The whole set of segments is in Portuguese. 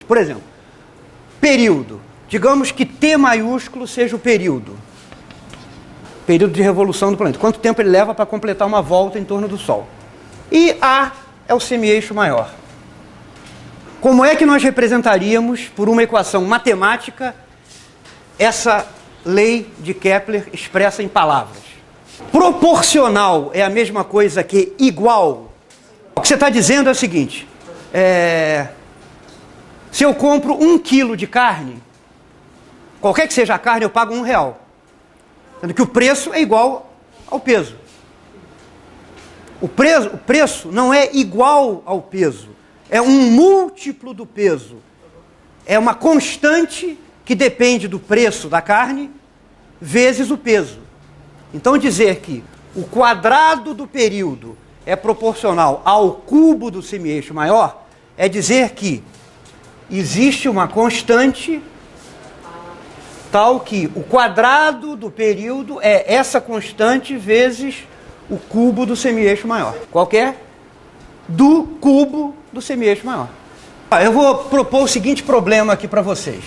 Por exemplo, período. Digamos que T maiúsculo seja o período. Período de revolução do planeta. Quanto tempo ele leva para completar uma volta em torno do Sol. E A é o semi-eixo maior. Como é que nós representaríamos, por uma equação matemática, essa lei de Kepler expressa em palavras? Proporcional é a mesma coisa que igual. O que você está dizendo é o seguinte, se eu compro 1 quilo de carne, qualquer que seja a carne, eu pago R$1. Sendo que o preço é igual ao peso. O preço não é igual ao peso, é um múltiplo do peso. É uma constante que depende do preço da carne vezes o peso. Então dizer que o quadrado do período é proporcional ao cubo do semi-eixo maior é dizer que existe uma constante tal que o quadrado do período é essa constante vezes o cubo do semi-eixo maior. Qual que é? Do cubo do semi-eixo maior. Eu vou propor o seguinte problema aqui para vocês.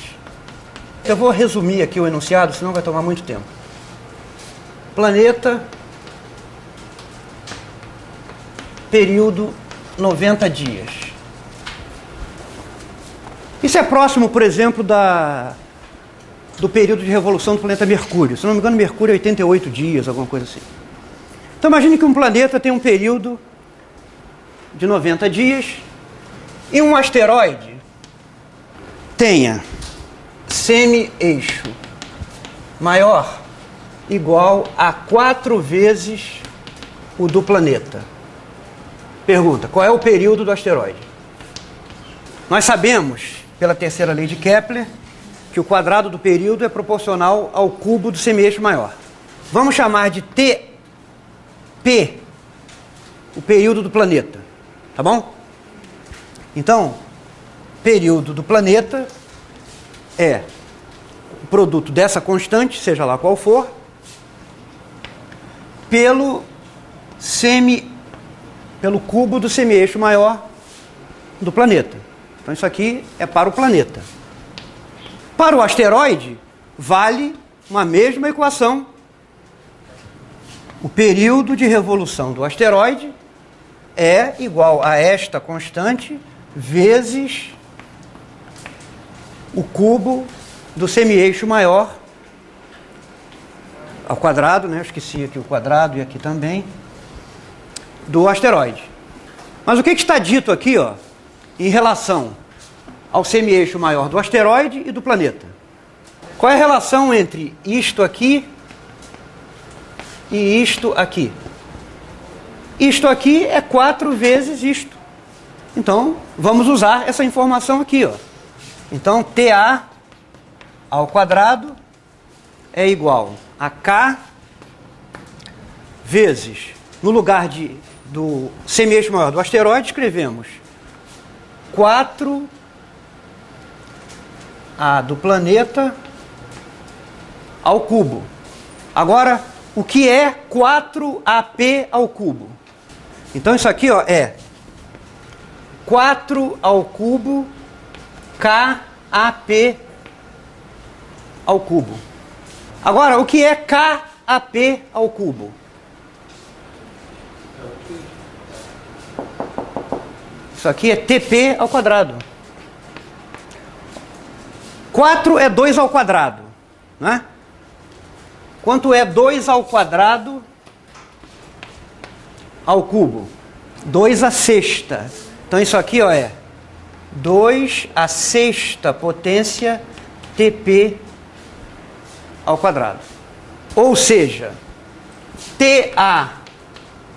Eu vou resumir aqui o enunciado, senão vai tomar muito tempo. Planeta, período 90 dias. Isso é próximo, por exemplo, do período de revolução do planeta Mercúrio. Se não me engano, Mercúrio é 88 dias, alguma coisa assim. Então imagine que um planeta tem um período de 90 dias e um asteroide tenha semi-eixo maior igual a 4 vezes o do planeta. Pergunta, qual é o período do asteroide? Nós sabemos, pela terceira lei de Kepler, que o quadrado do período é proporcional ao cubo do semi-eixo maior. Vamos chamar de TP, o período do planeta, tá bom? Então, período do planeta é o produto dessa constante, seja lá qual for, pelo cubo do semi-eixo maior do planeta. Então isso aqui é para o planeta. Para o asteroide, vale uma mesma equação. O período de revolução do asteroide é igual a esta constante vezes o cubo do semi-eixo maior ao quadrado, né? Eu esqueci aqui o quadrado e aqui também, do asteroide. Mas o que está dito aqui, ó, em relação ao semi-eixo maior do asteroide e do planeta? Qual é a relação entre isto aqui e isto aqui? Isto aqui é 4 vezes isto. Então, vamos usar essa informação aqui, ó. Então, TA ao quadrado é igual a K vezes, no lugar do semi-eixo maior do asteroide, escrevemos 4A do planeta ao cubo. Agora, o que é 4AP ao cubo? Então isso aqui, ó, é 4 ao cubo KAP ao cubo. Agora, o que é KAP ao cubo? Isso aqui é TP ao quadrado. 4 é 2 ao quadrado, né? Quanto é 2 ao quadrado ao cubo? 2 à sexta. Então isso aqui, ó, é 2 à sexta potência TP ao quadrado. Ou seja, TA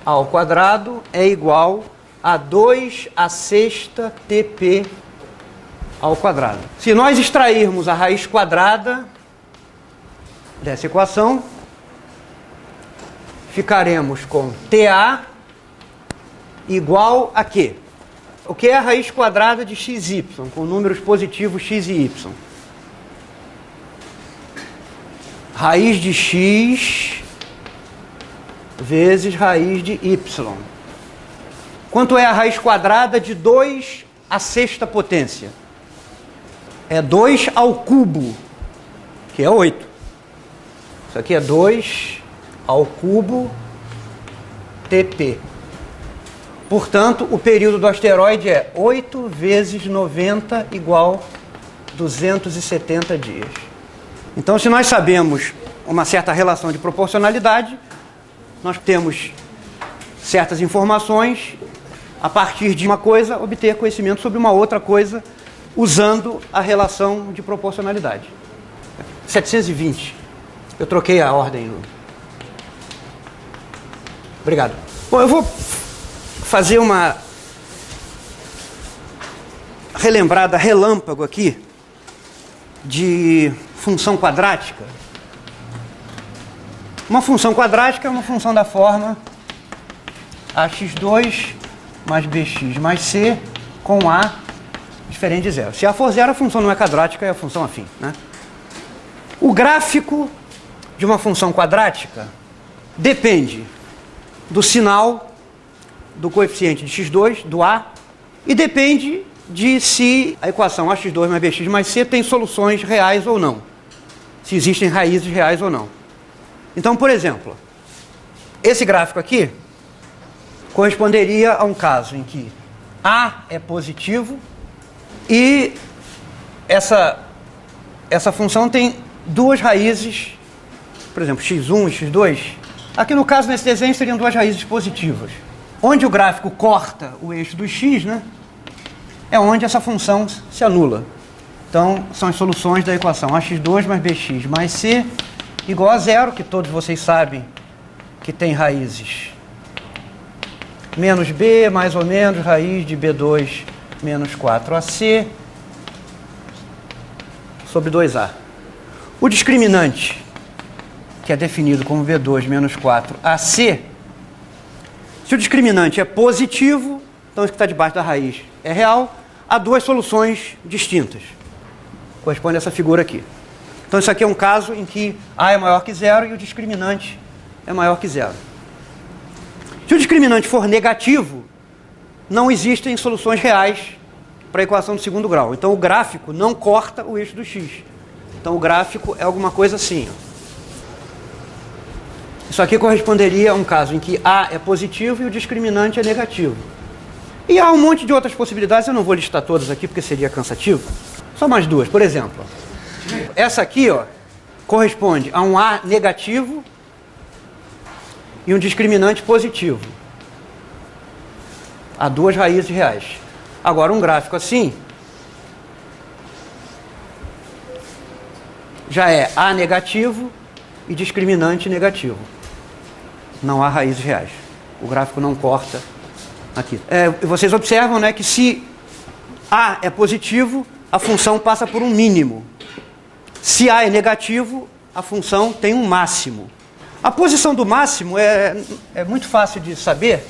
ao quadrado é igual a 2 à sexta TP ao quadrado. Se nós extrairmos a raiz quadrada dessa equação, ficaremos com TA igual a quê? O que é a raiz quadrada de xy, com números positivos x e y? Raiz de x vezes raiz de y. Quanto é a raiz quadrada de 2 à sexta potência? é 2 ao cubo, que é 8. Isso aqui é 2 ao cubo TP. Portanto, o período do asteroide é 8 vezes 90 igual 270 dias. Então, se nós sabemos uma certa relação de proporcionalidade, nós temos certas informações, a partir de uma coisa, obter conhecimento sobre uma outra coisa, usando a relação de proporcionalidade. 720. Eu troquei a ordem. Obrigado. Bom, eu vou fazer uma relembrada relâmpago aqui de função quadrática. Uma função quadrática é uma função da forma ax2 mais bx mais c com a diferente de zero. Se a for zero, a função não é quadrática, é a função afim, né? O gráfico de uma função quadrática depende do sinal do coeficiente de x2, do a, e depende de se a equação ax2 mais bx mais c tem soluções reais ou não. Se existem raízes reais ou não. Então, por exemplo, esse gráfico aqui corresponderia a um caso em que a é positivo e essa função tem duas raízes, por exemplo, x1 e x2. Aqui no caso, nesse desenho, seriam duas raízes positivas. Onde o gráfico corta o eixo do x, né, é onde essa função se anula. Então, são as soluções da equação ax2 mais bx mais c igual a zero, que todos vocês sabem que tem raízes menos b, mais ou menos, raiz de b2 menos 4ac sobre 2a. O discriminante, que é definido como b2 menos 4ac, se o discriminante é positivo, então isso que está debaixo da raiz é real, há duas soluções distintas. Corresponde a essa figura aqui. Então isso aqui é um caso em que a é maior que zero e o discriminante é maior que zero. Se o discriminante for negativo, não existem soluções reais para a equação do segundo grau. Então o gráfico não corta o eixo do x. Então o gráfico é alguma coisa assim. Isso aqui corresponderia a um caso em que a é positivo e o discriminante é negativo. E há um monte de outras possibilidades, eu não vou listar todas aqui porque seria cansativo. Só mais duas. Por exemplo, essa aqui, ó, corresponde a um a negativo e um discriminante positivo. Há duas raízes reais. Agora, um gráfico assim já é a negativo e discriminante negativo. Não há raízes reais. O gráfico não corta aqui. Vocês observam, né, que se a é positivo, a função passa por um mínimo. Se a é negativo, a função tem um máximo. A posição do máximo é muito fácil de saber,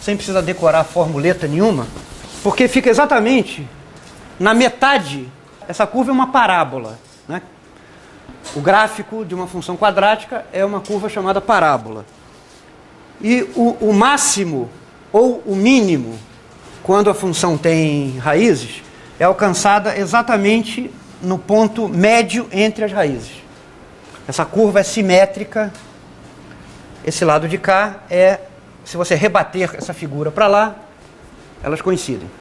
sem precisar decorar formuleta nenhuma, porque fica exatamente na metade. Essa curva é uma parábola, né? O gráfico de uma função quadrática é uma curva chamada parábola. E o máximo ou o mínimo, quando a função tem raízes, é alcançada exatamente no ponto médio entre as raízes. Essa curva é simétrica. Esse lado de cá se você rebater essa figura para lá, elas coincidem.